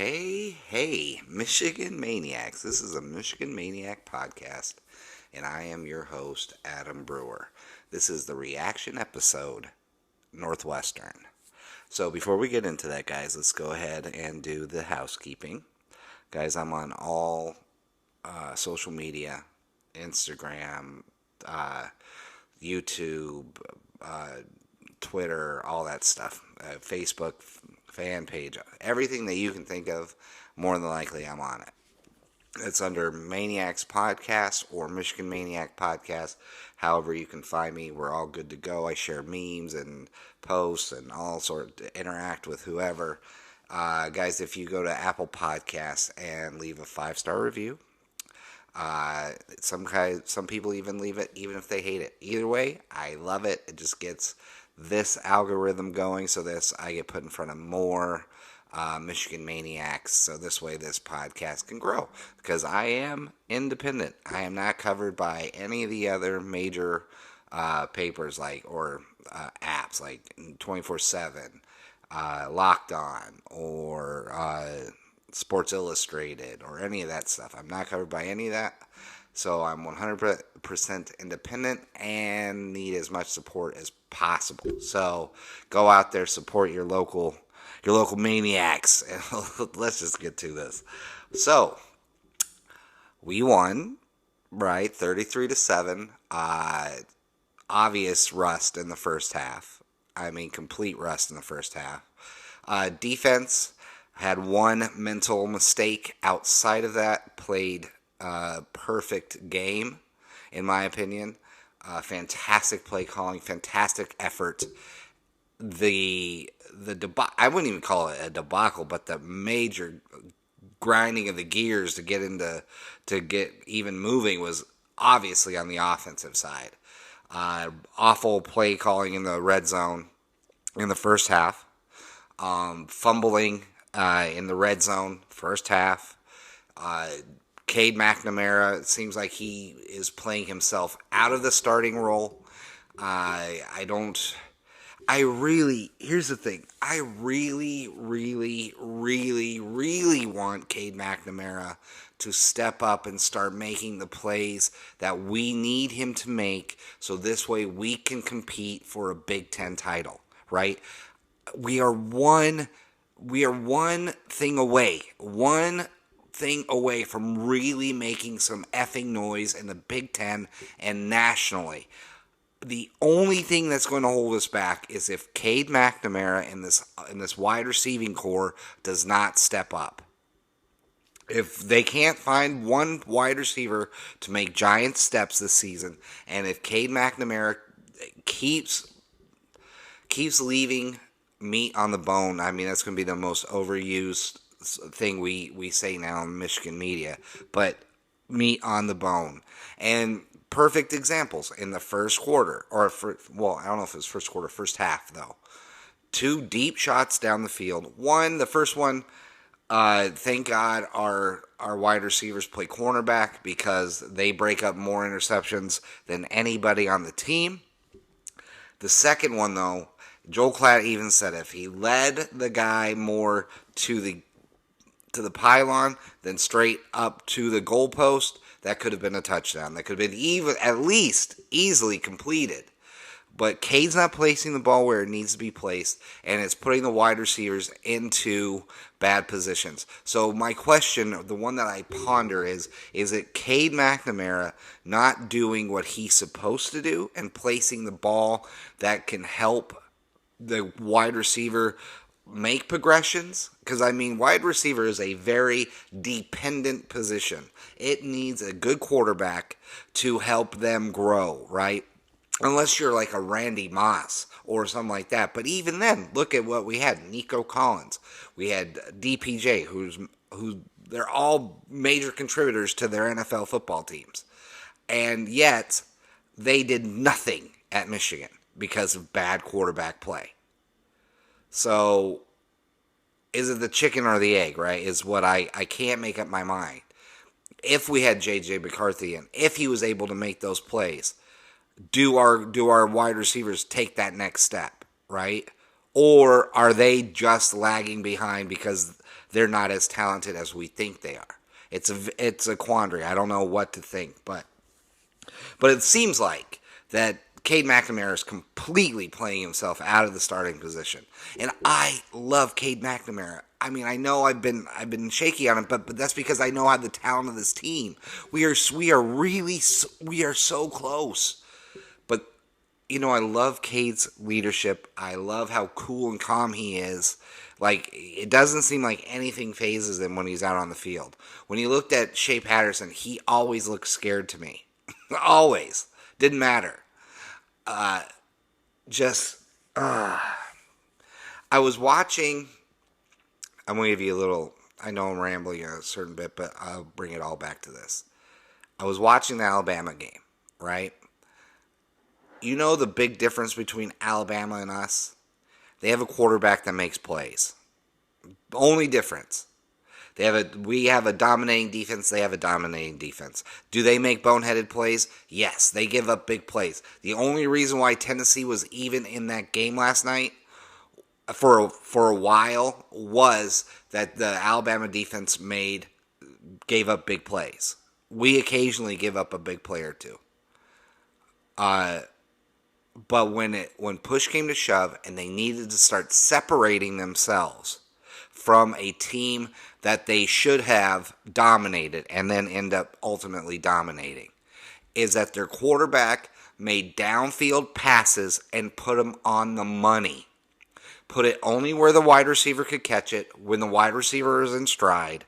Hey, Michigan Maniacs. This is a Michigan Maniac podcast, and I am your host, Adam Brewer. This is the reaction episode, Northwestern. So before we get into that, guys, let's go ahead and do the housekeeping. Guys, I'm on all social media, Instagram, YouTube, Twitter, all that stuff, Facebook fan page, everything that you can think of, more than likely I'm on it. It's under Maniacs Podcast or Michigan Maniac Podcast. However you can find me, we're all good to go. I share memes and posts and all sorts to interact with whoever. Guys, if you go to Apple Podcasts and leave a 5-star review, some people even leave it even if they hate it. Either way, I love it. It just gets this algorithm going, so I get put in front of more Michigan Maniacs, so this way this podcast can grow, because I am independent. I am not covered by any of the other major papers or apps like 24/7, Locked On, or Sports Illustrated, or any of that stuff. I'm not covered by any of that. So I'm 100% independent and need as much support as possible. So go out there, support your local maniacs, and let's just get to this. So we won, right? 33-7. Obvious rust in the first half. I mean, complete rust in the first half. Defense had one mental mistake. Outside of that, played perfect game, in my opinion. Fantastic play calling, fantastic effort. I wouldn't even call it a debacle, but the major grinding of the gears to get even moving was obviously on the offensive side. Awful play calling in the red zone in the first half. Fumbling in the red zone first half. Cade McNamara, it seems like he is playing himself out of the starting role. Here's the thing. I really want Cade McNamara to step up and start making the plays that we need him to make, so this way we can compete for a Big Ten title, right? We are one thing away from really making some effing noise in the Big Ten and nationally. The only thing that's going to hold us back is if Cade McNamara in this wide receiving core does not step up. If they can't find one wide receiver to make giant steps this season, and if Cade McNamara keeps leaving meat on the bone, I mean, that's going to be the most overused thing we say now in Michigan media, but meat on the bone. And perfect examples in the first quarter, I don't know if it was first quarter, first half though. 2 deep shots down the field. The first one, thank God our wide receivers play cornerback, because they break up more interceptions than anybody on the team. The second one though, Joel Klatt even said if he led the guy more to the pylon than straight up to the goalpost, that could have been a touchdown. That could have been at least easily completed. But Cade's not placing the ball where it needs to be placed, and it's putting the wide receivers into bad positions. So my question, the one that I ponder is it Cade McNamara not doing what he's supposed to do and placing the ball that can help the wide receiver make progressions? Because, I mean, wide receiver is a very dependent position. It needs a good quarterback to help them grow, right? Unless you're like a Randy Moss or something like that. But even then, look at what we had. Nico Collins. We had DPJ, who they're all major contributors to their NFL football teams. And yet, they did nothing at Michigan because of bad quarterback play. So, is it the chicken or the egg, right? Is what I can't make up my mind. If we had J.J. McCarthy and if he was able to make those plays, do our wide receivers take that next step, right? Or are they just lagging behind because they're not as talented as we think they are. It's a quandary. I don't know what to think, but it seems like that Cade McNamara is completely playing himself out of the starting position, and I love Cade McNamara. I mean, I know I've been shaky on him, but that's because I know how the talent of this team. We are so close. But I love Cade's leadership. I love how cool and calm he is. Like, it doesn't seem like anything phases him when he's out on the field. When you looked at Shea Patterson, he always looked scared to me. Always. Didn't matter. Just, I was watching, I'm going to give you a little, I know I'm rambling a certain bit, but I'll bring it all back to this. I was watching the Alabama game, right? You know the big difference between Alabama and us? They have a quarterback that makes plays. The only difference. We have a dominating defense. They have a dominating defense. Do they make boneheaded plays? Yes, they give up big plays. The only reason why Tennessee was even in that game last night for a while was that the Alabama defense gave up big plays. We occasionally give up a big play or two. But when push came to shove and they needed to start separating themselves from a team that they should have dominated and then end up ultimately dominating, is that their quarterback made downfield passes and put them on the money. Put it only where the wide receiver could catch it, when the wide receiver is in stride.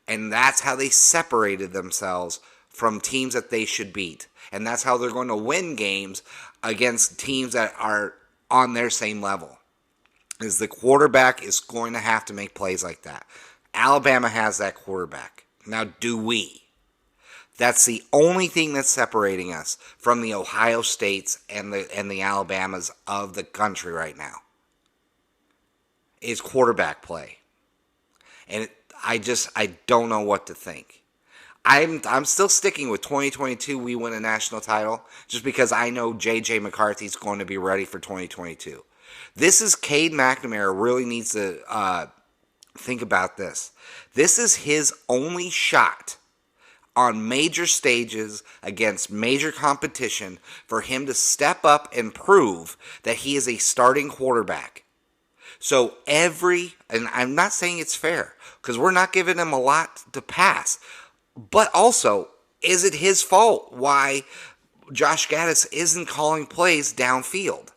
And that's how they separated themselves from teams that they should beat. And that's how they're going to win games against teams that are on their same level. Is the quarterback is going to have to make plays like that. Alabama has that quarterback. Now, do we? That's the only thing that's separating us from the Ohio States and the Alabamas of the country right now. Is quarterback play. And I don't know what to think. I'm still sticking with 2022 we win a national title just because I know J.J. McCarthy's going to be ready for 2022. This is Cade McNamara really needs to think about this. This is his only shot on major stages against major competition for him to step up and prove that he is a starting quarterback. So and I'm not saying it's fair because we're not giving him a lot to pass. But also, is it his fault why Josh Gaddis isn't calling plays downfield?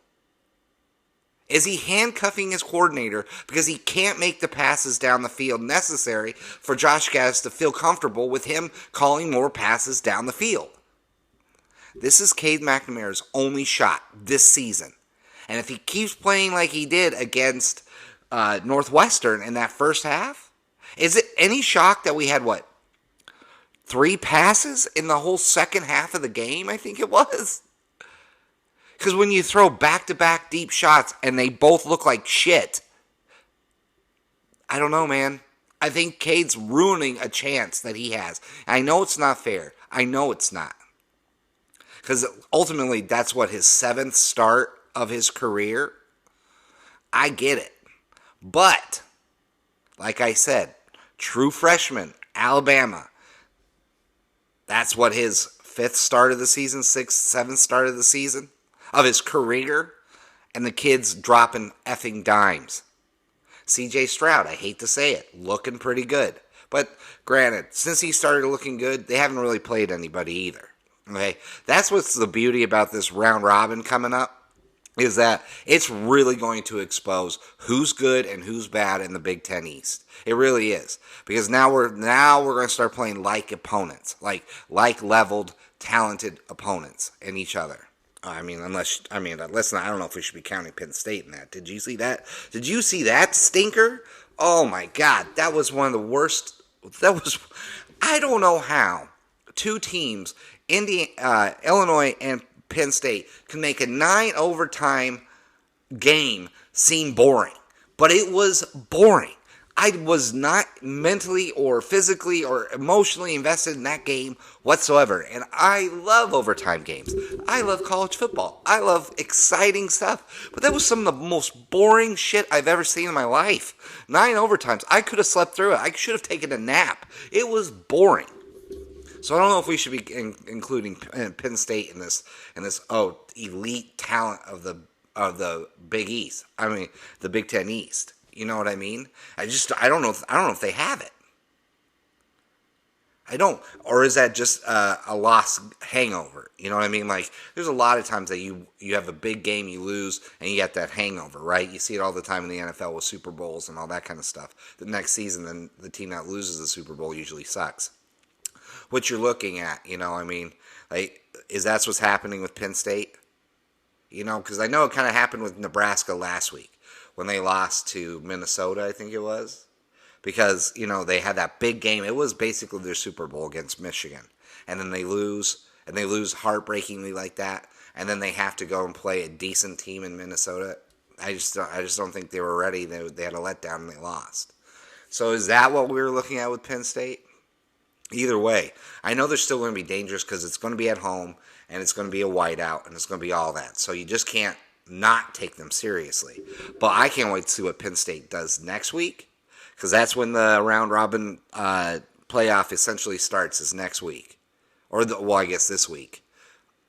Is he handcuffing his coordinator because he can't make the passes down the field necessary for Josh Gaddis to feel comfortable with him calling more passes down the field? This is Cade McNamara's only shot this season. And if he keeps playing like he did against Northwestern in that first half, is it any shock that we had, 3 passes in the whole second half of the game, I think it was? Because when you throw back-to-back deep shots and they both look like shit, I don't know, man. I think Cade's ruining a chance that he has. I know it's not fair. I know it's not. Because ultimately, that's what, his 7th start of his career? I get it. But, like I said, true freshman, Alabama. That's what, his 5th start of the season, 6th, 7th start of the season of his career, and the kid's dropping effing dimes. C.J. Stroud, I hate to say it, looking pretty good. But granted, since he started looking good, they haven't really played anybody either. Okay, that's what's the beauty about this round robin coming up, is that it's really going to expose who's good and who's bad in the Big Ten East. It really is. Because now we're going to start playing like opponents, like leveled, talented opponents in each other. Unless I don't know if we should be counting Penn State in that. Did you see that? Did you see that stinker? Oh my God, that was one of the worst. I don't know how 2 teams, Illinois and Penn State, can make a 9 overtime game seem boring. But it was boring. I was not mentally or physically or emotionally invested in that game whatsoever. And I love overtime games. I love college football. I love exciting stuff. But that was some of the most boring shit I've ever seen in my life. 9 overtimes. I could have slept through it. I should have taken a nap. It was boring. So I don't know if we should be including Penn State in this elite talent of the Big East. I mean the Big Ten East. You know what I mean? I don't know if they have it. I don't, or is that just a lost hangover? You know what I mean? Like there's a lot of times that you have a big game, you lose, and you get that hangover, right? You see it all the time in the NFL with Super Bowls and all that kind of stuff. The next season, then the team that loses the Super Bowl usually sucks. What you're looking at, you know, I mean, like, is that what's happening with Penn State? You know, because I know it kind of happened with Nebraska last week when they lost to Minnesota, I think it was. Because, you know, they had that big game. It was basically their Super Bowl against Michigan. And then they lose, and they lose heartbreakingly like that. And then they have to go and play a decent team in Minnesota. I just don't think they were ready. They had a letdown and they lost. So is that what we were looking at with Penn State? Either way, I know they're still going to be dangerous because it's going to be at home and it's going to be a whiteout and it's going to be all that. So you just can't not take them seriously. But I can't wait to see what Penn State does next week because that's when the round robin playoff essentially starts is next week. I guess this week.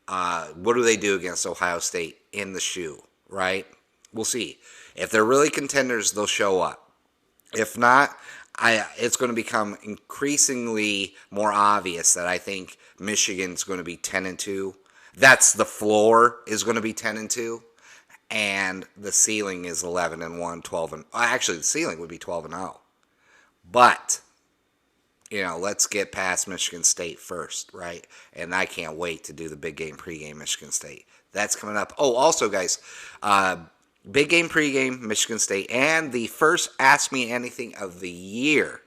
What do they do against Ohio State in the shoe, right? We'll see. If they're really contenders, they'll show up. If not, it's going to become increasingly more obvious that I think Michigan's going to be 10-2. That's the floor is going to be 10-2, and the ceiling is 11-1, 12. Actually, the ceiling would be 12-0. But you know, let's get past Michigan State first, right? And I can't wait to do the big game pregame Michigan State. That's coming up. Oh, also, guys. Big game pregame, Michigan State, and the first Ask Me Anything of the year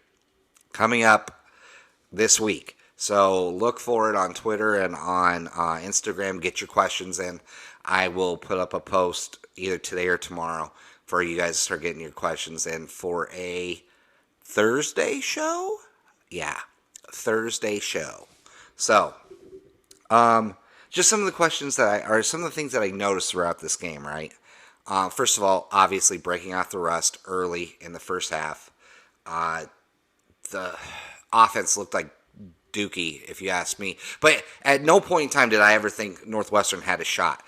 coming up this week. So look for it on Twitter and on Instagram. Get your questions in. I will put up a post either today or tomorrow for you guys to start getting your questions in for a Thursday show. Yeah, Thursday show. So, just some of the questions some of the things that I noticed throughout this game, right? First of all, obviously breaking off the rust early in the first half. The offense looked like dookie, if you ask me. But at no point in time did I ever think Northwestern had a shot.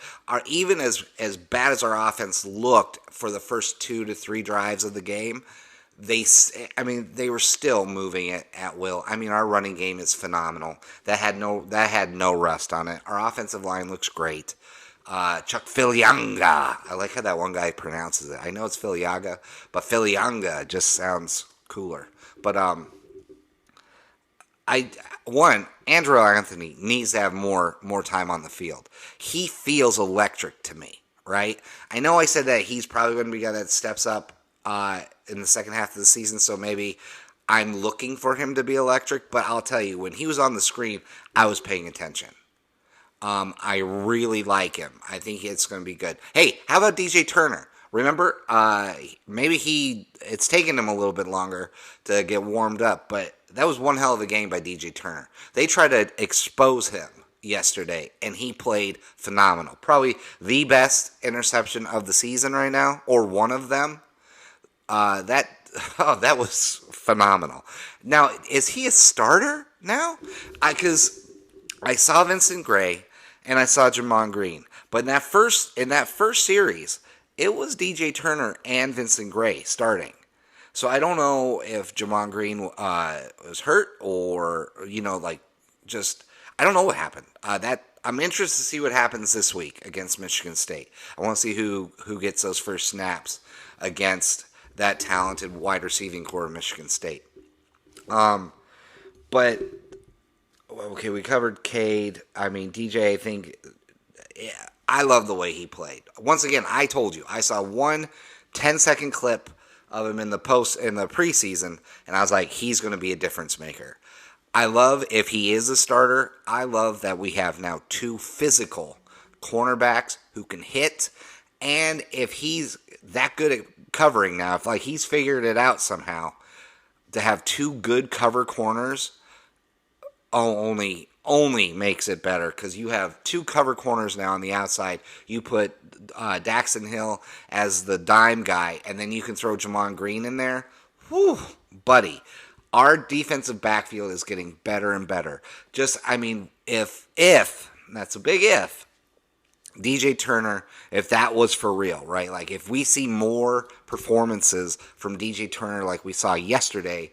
Even as bad as our offense looked for the first 2 to 3 drives of the game, they were still moving it at will. I mean, our running game is phenomenal. That had no rust on it. Our offensive line looks great. Chuck Filianga. I like how that one guy pronounces it. I know it's Filiaga, but Filianga just sounds cooler. But Andrew Anthony needs to have more time on the field. He feels electric to me, right? I know I said that he's probably going to be a guy that steps up in the second half of the season, so maybe I'm looking for him to be electric, but I'll tell you, when he was on the screen, I was paying attention. I really like him. I think it's going to be good. Hey, how about DJ Turner? Remember, maybe it's taken him a little bit longer to get warmed up, but that was one hell of a game by DJ Turner. They tried to expose him yesterday, and he played phenomenal. Probably the best interception of the season right now, or one of them. That was phenomenal. Now, is he a starter now? Because I saw Vincent Gray and I saw Jamon Green, but in that first series, it was DJ Turner and Vincent Gray starting. So I don't know if Jamon Green was hurt or I don't know what happened. I'm interested to see what happens this week against Michigan State. I want to see who gets those first snaps against that talented wide receiving core of Michigan State. But okay, we covered Cade. I mean, DJ, I think, yeah, I love the way he played. Once again, I told you, I saw one 10-second clip of him in the preseason, and I was like, he's going to be a difference maker. I love, if he is a starter, I love that we have now 2 physical cornerbacks who can hit, and if he's that good at covering now, if he's figured it out somehow, to have two good cover corners only makes it better, because you have two cover corners now on the outside. You put Daxton Hill as the dime guy, and then you can throw Jamon Green in there. Whew, buddy. Our defensive backfield is getting better and better. If that's a big if, DJ Turner, if that was for real, right? Like, if we see more performances from DJ Turner like we saw yesterday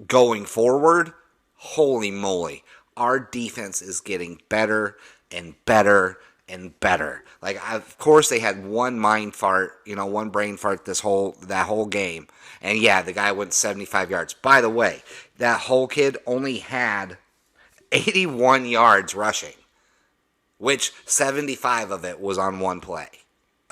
going forward, holy moly, our defense is getting better and better and better. Like, of course, they had one brain fart that whole game. And yeah, the guy went 75 yards. By the way, that whole kid only had 81 yards rushing, which 75 of it was on one play.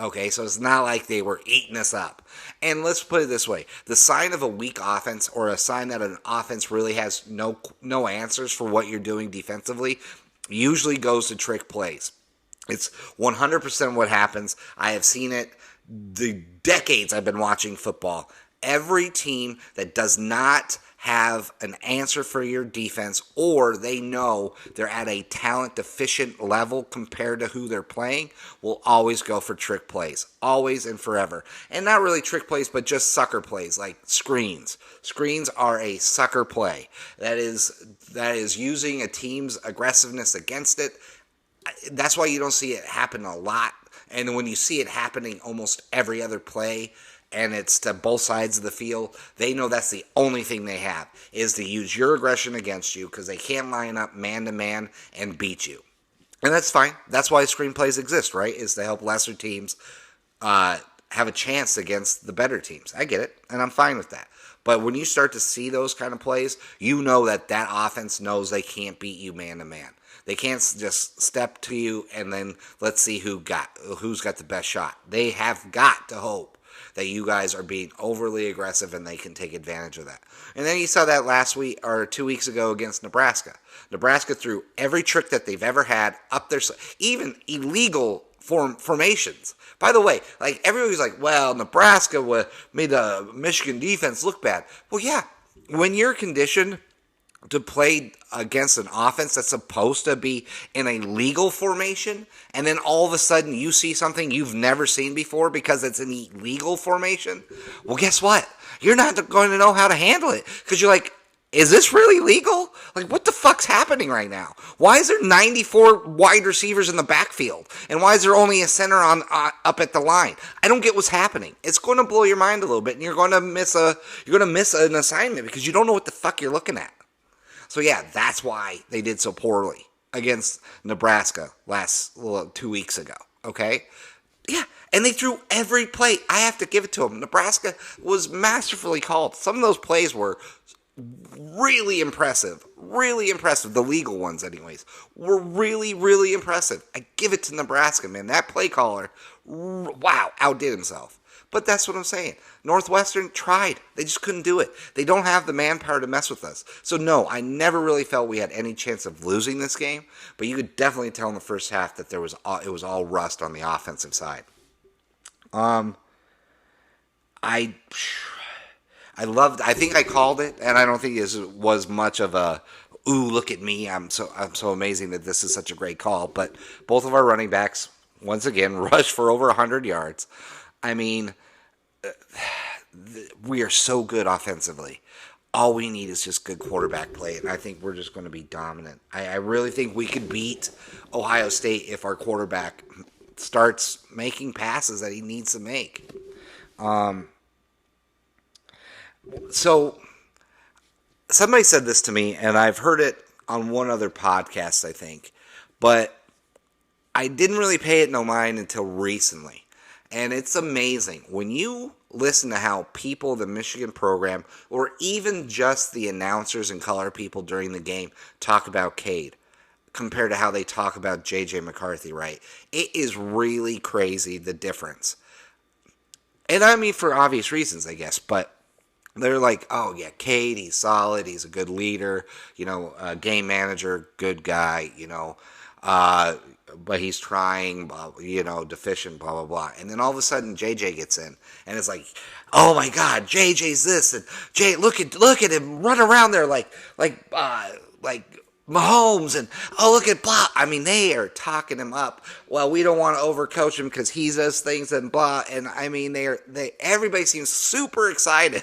Okay, so it's not like they were eating us up. And let's put it this way. The sign of a weak offense, or a sign that an offense really has no answers for what you're doing defensively, usually goes to trick plays. It's 100% what happens. I have seen it the decades I've been watching football. Every team that does not have an answer for your defense, or they know they're at a talent deficient level compared to who they're playing, will always go for trick plays. Always and forever. And not really trick plays, but just sucker plays, like screens. Screens are a sucker play. That is using a team's aggressiveness against it. That's why you don't see it happen a lot. And when you see it happening almost every other play, and it's to both sides of the field, they know that's the only thing they have, is to use your aggression against you, because they can't line up man-to-man and beat you. And that's fine. That's why screenplays exist, right? Is to help lesser teams have a chance against the better teams. I get it, and I'm fine with that. But when you start to see those kind of plays, you know that offense knows they can't beat you man-to-man. They can't just step to you and then let's see who's got the best shot. They have got to hope that you guys are being overly aggressive and they can take advantage of that. And then you saw that last week or 2 weeks ago against Nebraska. Nebraska threw every trick that they've ever had up their, even illegal formations. By the way, like, everybody's like, well, Nebraska made the Michigan defense look bad. Well, yeah, when you're conditioned to play against an offense that's supposed to be in a legal formation, and then all of a sudden you see something you've never seen before because it's an illegal formation, well, guess what? You're not going to know how to handle it, because you're like, is this really legal? Like, what the fuck's happening right now? Why is there 94 wide receivers in the backfield? And why is there only a center up at the line? I don't get what's happening. It's going to blow your mind a little bit, and you're going to miss an assignment because you don't know what the fuck you're looking at. So yeah, that's why they did so poorly against Nebraska 2 weeks ago, okay? Yeah, and they threw every play. I have to give it to them. Nebraska was masterfully called. Some of those plays were really impressive. Really impressive. The legal ones, anyways, were really, really impressive. I give it to Nebraska, man. That play caller, wow, outdid himself. But that's what I'm saying. Northwestern tried. They just couldn't do it. They don't have the manpower to mess with us. So no, I never really felt we had any chance of losing this game. But you could definitely tell in the first half that it was all rust on the offensive side. I think I called it, and I don't think it was much of a, ooh, look at me, I'm so amazing that this is such a great call. But both of our running backs, once again, rushed for over 100 yards. I mean, we are so good offensively. All we need is just good quarterback play, and I think we're just going to be dominant. I really think we could beat Ohio State if our quarterback starts making passes that he needs to make. So, somebody said this to me, and I've heard it on one other podcast, I think, but I didn't really pay it no mind until recently. And it's amazing when you listen to how people, the Michigan program, or even just the announcers and color people during the game talk about Cade compared to how they talk about J.J. McCarthy, right? It is really crazy, the difference. And I mean, for obvious reasons, I guess, but they're like, oh, yeah, Cade, he's solid, he's a good leader, game manager, good guy, but he's trying, deficient, blah blah blah. And then all of a sudden JJ gets in, and it's like, oh my God, JJ's this, and Jay, look at him run around there like Mahomes, and oh look at blah. I mean, they are talking him up. Well, we don't want to overcoach him because he does things and blah. And I mean, everybody seems super excited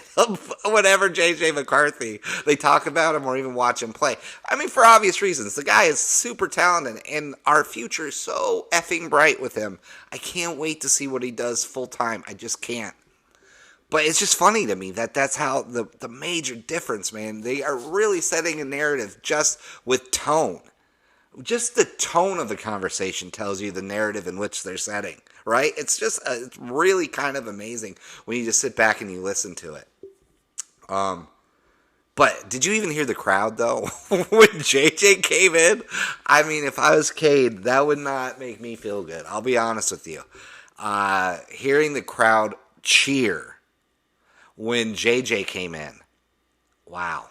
whenever JJ McCarthy they talk about him or even watch him play. I mean, for obvious reasons, the guy is super talented, and our future is so effing bright with him. I can't wait to see what he does full time. I just can't. But it's just funny to me that's how the major difference, man. They are really setting a narrative just with tone. Just the tone of the conversation tells you the narrative in which they're setting, right? It's just, it's really kind of amazing when you just sit back and you listen to it. But did you even hear the crowd, though, when JJ came in? I mean, if I was Cade, that would not make me feel good. I'll be honest with you. Hearing the crowd cheer when JJ came in. Wow.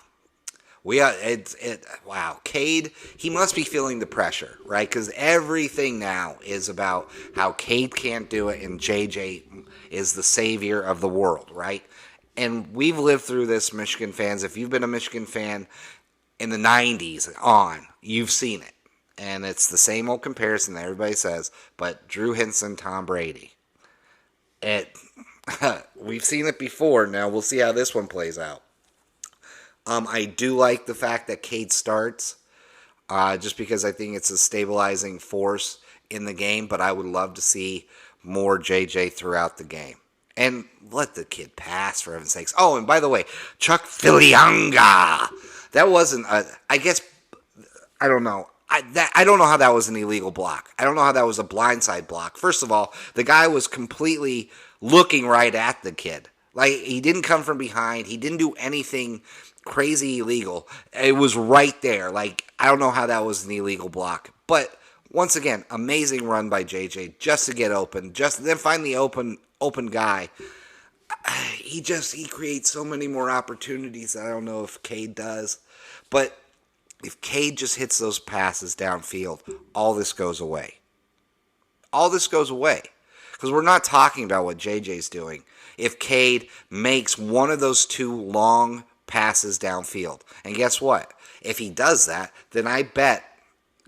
Wow. Cade, he must be feeling the pressure, right? Because everything now is about how Cade can't do it and JJ is the savior of the world, right? And we've lived through this, Michigan fans. If you've been a Michigan fan in the 90s on, you've seen it. And it's the same old comparison that everybody says, but Drew Henson, Tom Brady. We've seen it before. Now we'll see how this one plays out. I do like the fact that Cade starts, just because I think it's a stabilizing force in the game. But I would love to see more JJ throughout the game, and let the kid pass, for heaven's sakes. Oh, and by the way, Chuck Filianga. That wasn't. I guess I don't know. I don't know how that was an illegal block. I don't know how that was a blindside block. First of all, the guy was completely looking right at the kid. Like, he didn't come from behind. He didn't do anything crazy illegal. It was right there. Like, I don't know how that was an illegal block. But once again, amazing run by JJ just to get open. Just then find the open guy. He creates so many more opportunities. I don't know if Cade does. But if Cade just hits those passes downfield, all this goes away. All this goes away. Because we're not talking about what JJ's doing. If Cade makes one of those two long passes downfield. And guess what? If he does that, then I bet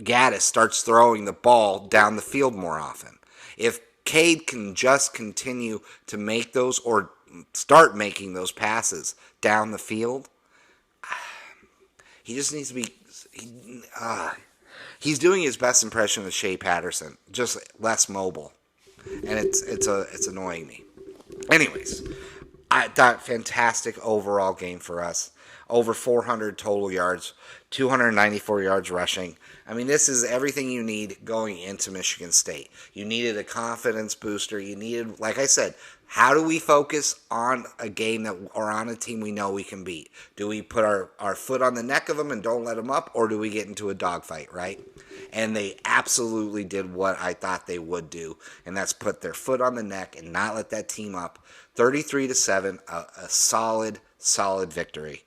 Gaddis starts throwing the ball down the field more often. If Cade can just continue to make those or start making those passes down the field, he just needs to be... he's doing his best impression of Shea Patterson, just less mobile. And it's annoying me. Anyways, I thought fantastic overall game for us. Over 400 total yards, 294 yards rushing. I mean, this is everything you need going into Michigan State. You needed a confidence booster. You needed, like I said, how do we focus on a game or on a team we know we can beat? Do we put our foot on the neck of them and don't let them up, or do we get into a dogfight, right? And they absolutely did what I thought they would do, and that's put their foot on the neck and not let that team up. 33-7, a solid victory.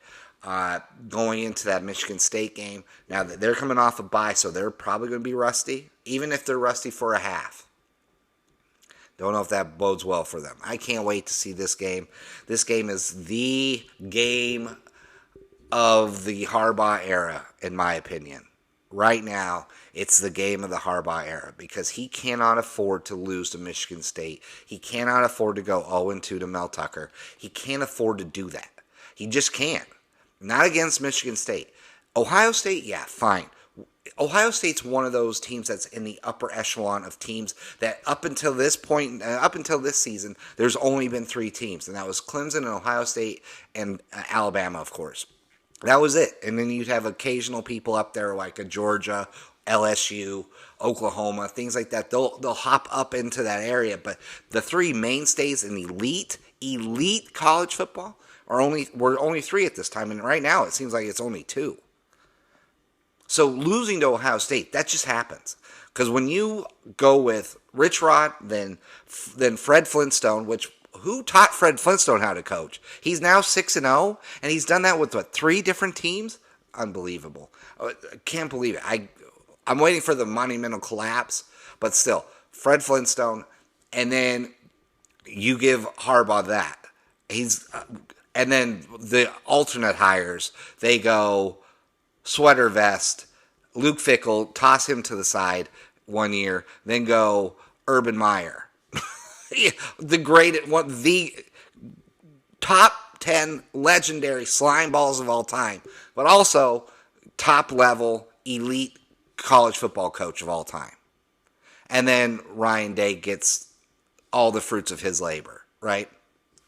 Going into that Michigan State game. Now, they're coming off a bye, so they're probably going to be rusty, even if they're rusty for a half. Don't know if that bodes well for them. I can't wait to see this game. This game is the game of the Harbaugh era, in my opinion. Right now, it's the game of the Harbaugh era because he cannot afford to lose to Michigan State. He cannot afford to go 0-2 to Mel Tucker. He can't afford to do that. He just can't. Not against Michigan State. Ohio State, yeah, fine. Ohio State's one of those teams that's in the upper echelon of teams that up until this point, up until this season, there's only been 3 teams, and that was Clemson and Ohio State and Alabama, of course. That was it. And then you'd have occasional people up there like a Georgia, LSU, Oklahoma, things like that. They'll hop up into that area, but the 3 mainstays in elite college football were only 3 at this time, and right now it seems like it's only 2. So losing to Ohio State, that just happens. Because when you go with Rich Rod, then Fred Flintstone, who taught Fred Flintstone how to coach? He's now 6-0, and he's done that with 3 different teams? Unbelievable. I can't believe it. I'm waiting for the monumental collapse, but still, Fred Flintstone, and then you give Harbaugh that. And then the alternate hires, they go sweater vest, Luke Fickell, toss him to the side 1 year, then go Urban Meyer. The top 10 legendary slime balls of all time, but also top level elite college football coach of all time. And then Ryan Day gets all the fruits of his labor, right?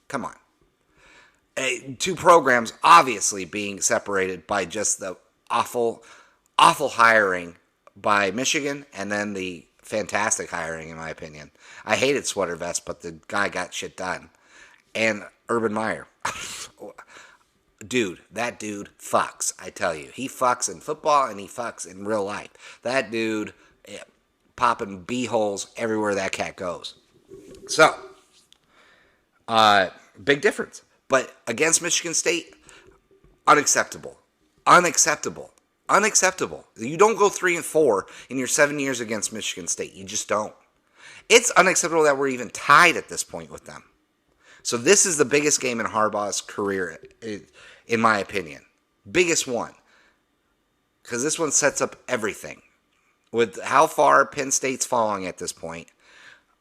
Come on. Two programs obviously being separated by just the awful hiring by Michigan and then the fantastic hiring, in my opinion. I hated Sweater Vest, but the guy got shit done. And Urban Meyer. That dude fucks, I tell you. He fucks in football and he fucks in real life. That dude popping b-holes everywhere that cat goes. So, big difference. But against Michigan State, unacceptable. Unacceptable. You don't go 3-4 in your 7 years against Michigan State. You just don't. It's unacceptable that we're even tied at this point with them. So this is the biggest game in Harbaugh's career, in my opinion. Biggest one. Because this one sets up everything. With how far Penn State's falling at this point,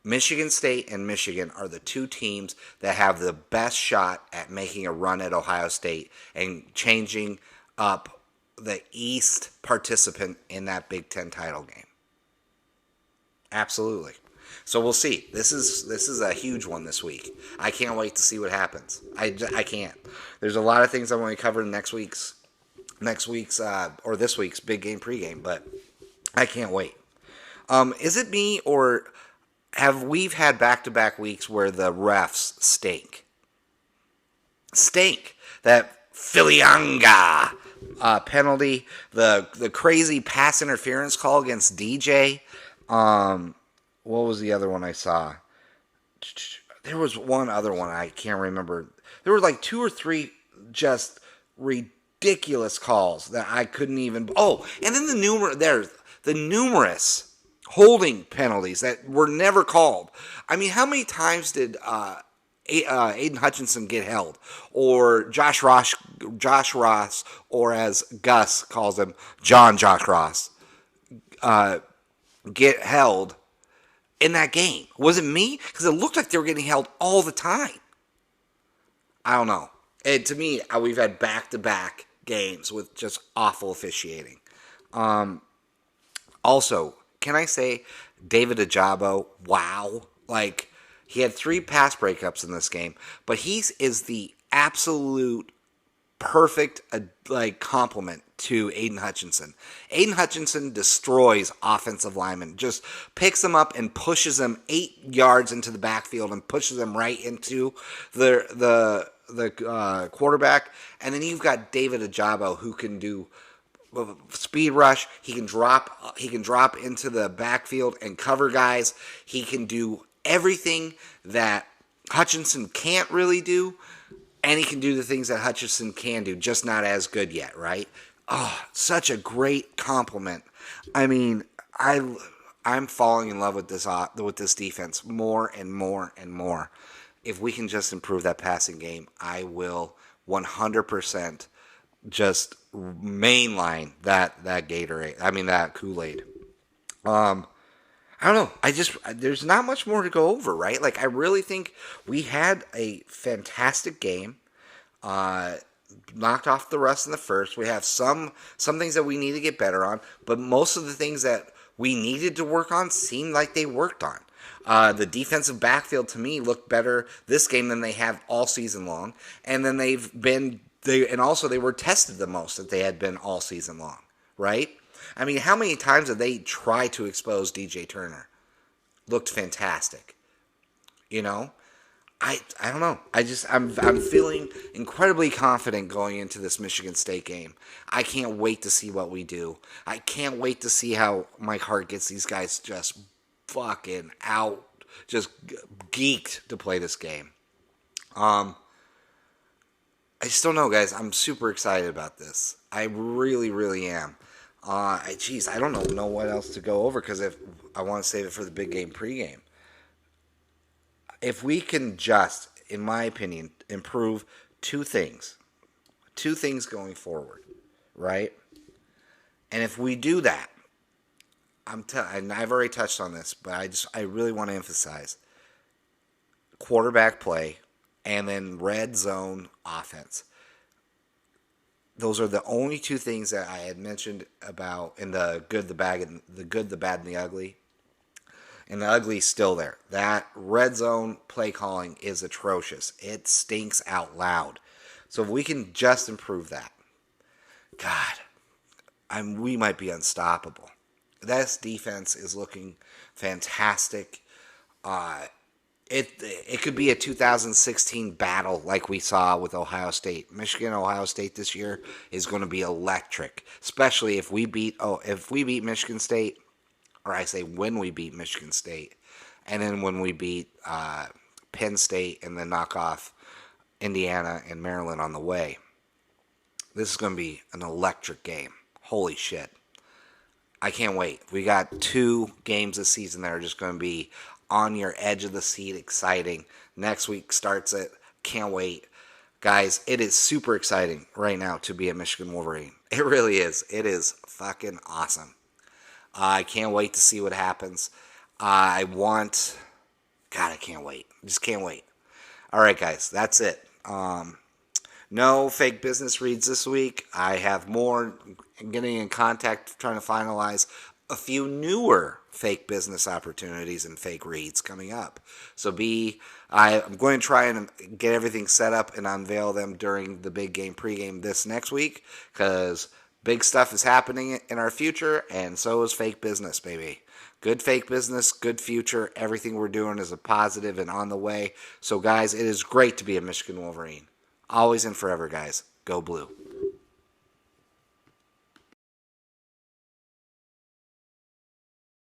Michigan State and Michigan are the two teams that have the best shot at making a run at Ohio State and changing up the East participant in that Big Ten title game. Absolutely. So we'll see. This is a huge one this week. I can't wait to see what happens. I can't. There's a lot of things I want to cover in this week's big game pregame, but I can't wait. Is it me or have we had back-to-back weeks where the refs stink? That Filianga penalty, the crazy pass interference call against DJ. What was the other one I saw? There was one other one I can't remember. There were like 2 or 3 just ridiculous calls that I couldn't even. Oh, and then the numerous holding penalties that were never called. I mean, how many times did Aiden Hutchinson get held, or Josh Ross, or as Gus calls him, Josh Ross, get held in that game? Was it me? Because it looked like they were getting held all the time. I don't know. To me, we've had back-to-back games with just awful officiating. Also, can I say David Ajabo, wow. Like, he had 3 pass breakups in this game, but he is the absolute perfect compliment to Aiden Hutchinson. Aiden Hutchinson destroys offensive linemen, just picks them up and pushes them 8 yards into the backfield and pushes them right into the quarterback. And then you've got David Ajabo, who can do speed rush. He can drop into the backfield and cover guys. He can do everything that Hutchinson can't really do, and he can do the things that Hutchinson can do, just not as good yet, right? Oh, such a great compliment. I mean, I'm falling in love with this defense more and more and more. If we can just improve that passing game, I will 100% just mainline that Gatorade. I mean that Kool-Aid. I don't know. There's not much more to go over, right? Like, I really think we had a fantastic game. Knocked off the rust in the first. We have some things that we need to get better on, but most of the things that we needed to work on seemed like they worked on. The defensive backfield to me looked better this game than they have all season long, and then they were tested the most that they had been all season long, right? I mean, how many times did they try to expose DJ Turner? Looked fantastic. You know? I don't know. I'm feeling incredibly confident going into this Michigan State game. I can't wait to see what we do. I can't wait to see how Mike Hart gets these guys just fucking out, just geeked to play this game. I just don't know, guys. I'm super excited about this. I really, really am. Geez, I don't know what else to go over because if I want to save it for the big game pregame. If we can just, in my opinion, improve two things going forward, right? And if we do that, and I've already touched on this, but I really want to emphasize quarterback play and then red zone offense. Those are the only two things that I had mentioned about in the good, the bad, and the ugly. And the ugly's still there. That red zone play calling is atrocious. It stinks out loud. So if we can just improve that, God, we might be unstoppable. This defense is looking fantastic. Uh, it could be a 2016 battle like we saw with Ohio State. Ohio State this year is going to be electric, especially if we beat Michigan State, or I say when we beat Michigan State, and then when we beat Penn State and then knock off Indiana and Maryland on the way. This is going to be an electric game. Holy shit. I can't wait. We got 2 games this season that are just going to be on your edge of the seat, exciting. Next week starts it. Can't wait. Guys, it is super exciting right now to be a Michigan Wolverine. It really is. It is fucking awesome. I can't wait to see what happens. I can't wait. Just can't wait. All right, guys, that's it. No fake business reads this week. I have more getting in contact, trying to finalize a few newer fake business opportunities and fake reads coming up. So I'm going to try and get everything set up and unveil them during the big game pregame this next week because big stuff is happening in our future, and so is fake business, baby. Good fake business, good future. Everything we're doing is a positive and on the way. So, guys, it is great to be a Michigan Wolverine. Always and forever, guys. Go Blue.